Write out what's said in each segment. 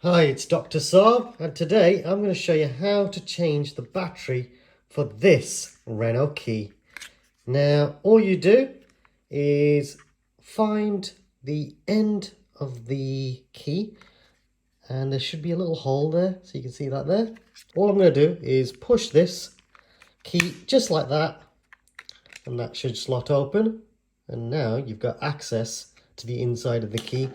Hi, it's Dr. Saab, and today I'm going to show you how to change the battery for this Renault Key. Now, all you do is find the end of the key, and there should be a little hole there, so you can see that there. All I'm going to do is push this key just like that, and that should slot open. And now you've got access to the inside of the key,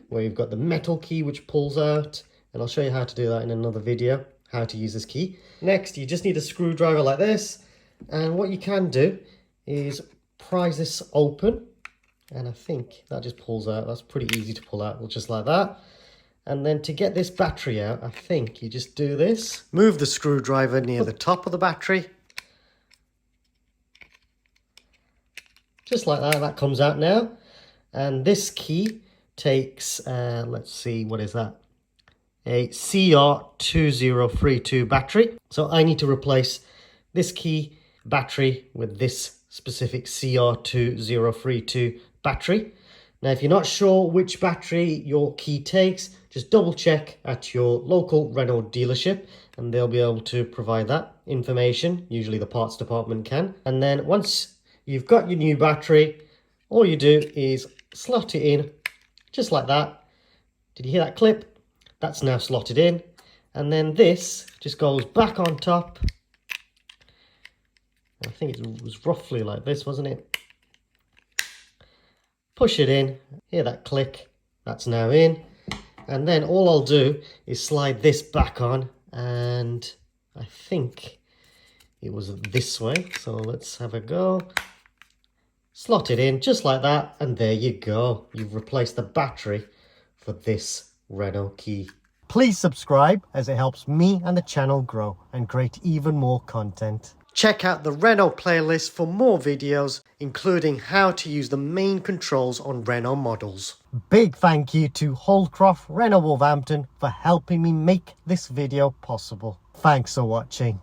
where you've got the metal key which pulls out, and I'll show you how to do that in another video, how to use this key. Next, you just need a screwdriver like this, and what you can do is prise this open, and I think that just pulls out. That's pretty easy to pull out, just like that. And then to get this battery out, I think you just do this. Move the screwdriver near the top of the battery. Just like that, that comes out now. And this key takes, let's see, what is that? A CR2032 battery. So I need to replace this key battery with this specific CR2032 battery. Now, if you're not sure which battery your key takes, just double check at your local Renault dealership and they'll be able to provide that information. Usually the parts department can. And then once you've got your new battery, all you do is slot it in just like that. Did you hear that clip? That's now slotted in. And then this just goes back on top. I think it was roughly like this, wasn't it? Push it in, hear that click, that's now in. And then all I'll do is slide this back on, and I think it was this way. So let's have a go. Slot it in just like that, and there you go. You've replaced the battery for this Renault Key. Please subscribe, as it helps me and the channel grow and create even more content. Check out the Renault playlist for more videos, including how to use the main controls on Renault models. Big thank you to Holdcroft Renault Wolverhampton for helping me make this video possible. Thanks for watching.